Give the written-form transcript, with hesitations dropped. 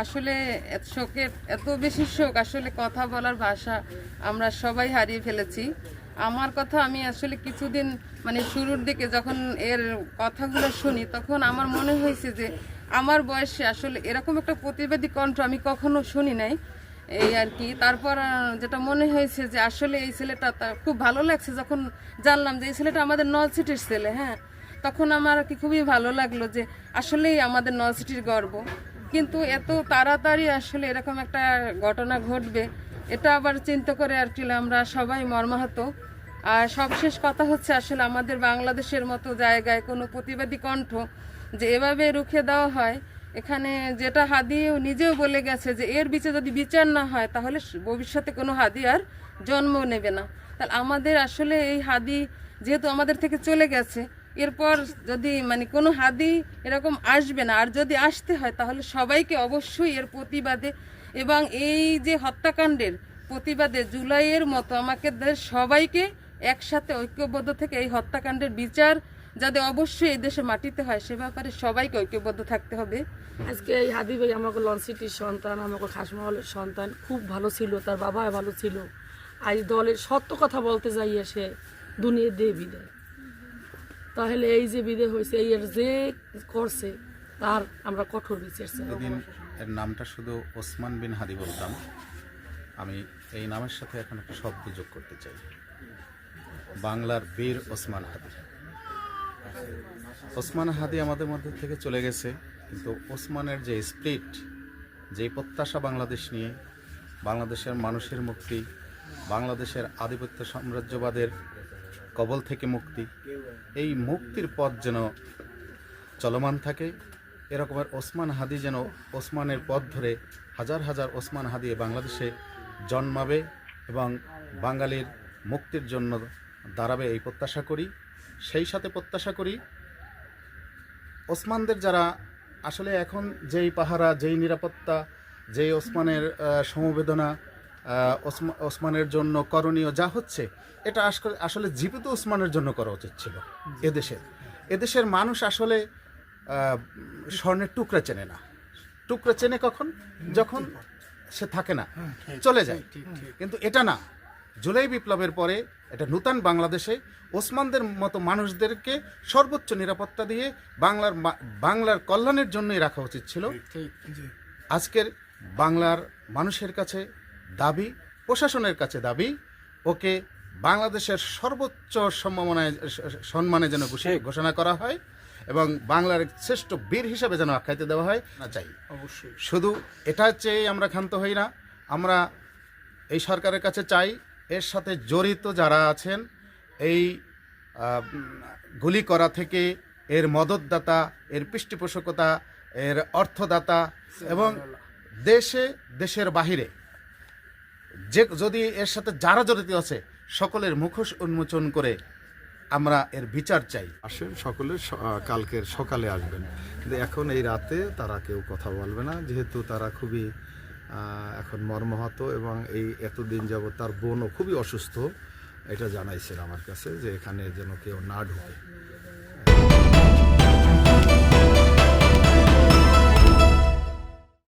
আসলে শোকের এত বেশি শোক, আসলে কথা বলার ভাষা আমরা সবাই হারিয়ে ফেলেছি। আমার কথা আমি আসলে কিছুদিন মানে শুরুর দিকে যখন এর কথাগুলো শুনি তখন আমার মনে হয়েছে যে আমার বয়সে আসলে এরকম একটা প্রতিবাদী কণ্ঠ আমি কখনো শুনি নাই, এই আর কি। তারপর যেটা মনে হয়েছে যে আসলে এই ছেলেটা খুব ভালো লাগছে যখন জানলাম যে এই ছেলেটা আমাদের নলছিটির ছেলে। হ্যাঁ, তখন আমার আর কি খুবই ভালো লাগলো যে আসলেই আমাদের নলছিটির গর্ব। কিন্তু এত তাড়াতাড়ি আসলে এরকম একটা ঘটনা ঘটবে এটা আবার চিন্তা করে আর কি আমরা সবাই মর্মাহত। আর সবশেষ কথা হচ্ছে আসলে আমাদের বাংলাদেশের মতো জায়গায় কোনো প্রতিবাদী কণ্ঠ যে এভাবে রুখে দেওয়া হয়, এখানে যেটা হাদিও নিজেও বলে গেছে যে এর বিচার যদি বিচার না হয় তাহলে ভবিষ্যতে কোনো হাদি আর জন্ম নেবে না। তাহলে আমাদের আসলে এই হাদি যেহেতু আমাদের থেকে চলে গেছে, এরপর যদি মানে কোনো হাদি এরকম আসবে না, আর যদি আসতে হয় তাহলে সবাইকে অবশ্যই এর প্রতিবাদে এবং এই যে হত্যাকাণ্ডের প্রতিবাদে জুলাইয়ের মতো আমাকে সবাইকে একসাথে ঐক্যবদ্ধ থেকে এই হত্যাকাণ্ডের বিচার যাতে অবশ্যই এই দেশের মাটিতে হয় সে ব্যাপারে সবাইকে ঐক্যবদ্ধ থাকতে হবে। আজকে এই হাদি ভাই আমাকে লঞ্চসিটির সন্তান, আমাকে খাসমহলের সন্তান, খুব ভালো ছিল, তার বাবা ভালো ছিল। আজ দলের সত্য কথা বলতে যাইয়ে সে দুনিয়া দিয়ে বিদায়। তাহলে এই যে বিদায় হয়েছে এর যে করছে তার আমরা কঠোর বিচার চাই। এদিন এর নামটা শুধু ওসমান বিন হাদি বলতাম, আমি এই নামের সাথে এখন একটা শব্দ যোগ করতে চাই, বাংলার বীর ওসমান হাদি। ওসমান হাদি আমাদের মধ্যে থেকে চলে গেছে, কিন্তু ওসমানের যে স্পিরিট, যে প্রত্যাশা বাংলাদেশ নিয়ে, বাংলাদেশের মানুষের মুক্তি, বাংলাদেশের আধিপত্য সাম্রাজ্যবাদের কবল থেকে মুক্তি, এই মুক্তির পথ যেন চলমান থাকে। এরকমের ওসমান হাদি যেন ওসমানের পথ ধরে হাজার হাজার ওসমান হাদি বাংলাদেশে জন্মাবে এবং বাঙালির মুক্তির জন্য দাঁড়াবে, এই প্রত্যাশা করি। সেই সাথে প্রত্যাশা করি ওসমানদের যারা আসলে এখন যেই পাহারা, যেই নিরাপত্তা, যেই ওসমানের সমবেদনা, ওসমানের জন্য করণীয় যা হচ্ছে, এটা আসলে জীবিত ওসমানের জন্য করা উচিত ছিল। এদেশের মানুষ আসলে স্বর্ণের টুকরা চেনে না। টুকরা চেনে কখন? যখন সে থাকে না, চলে যায়। কিন্তু এটা না, জুলাই বিপ্লবের পরে এটা নূতন বাংলাদেশে ওসমানদের মতো মানুষদেরকে সর্বোচ্চ নিরাপত্তা দিয়ে বাংলার কল্যাণের জন্যই রাখা উচিত ছিল। আজকের বাংলার মানুষের কাছে দাবি, প্রশাসনের কাছে দাবি, ওকে বাংলাদেশের সর্বোচ্চ সম্মানে যেন ঘোষণা করা হয় এবং বাংলার শ্রেষ্ঠ বীর হিসাবে যেন আখ্যায়িত দেওয়া হয় না চাই। অবশ্যই শুধু এটা চেয়ে আমরা ক্ষান্ত হই না, আমরা এই সরকারের কাছে চাই এর সাথে জড়িত যারা আছেন, এই গুলি করা থেকে এর মদতদাতা, এর পৃষ্ঠপোষকতা, এর অর্থদাতা এবং দেশের বাহিরে যদি এর সাথে যারা জড়িত আছে সকলের মুখোশ উন্মোচন করে আমরা এর বিচার চাই। আসেন সকলে, কালকের সকালে আসবেন, কিন্তু এখন এই রাতে তারা কেউ কথা বলবে না, যেহেতু তারা খুবই এখন মর্মাহত এবং এই এতদিন যাবত তার বোনও খুবই অসুস্থ। এটা জানাইছেন আমার কাছে যে এখানে যেন কেউ না ঢুকে।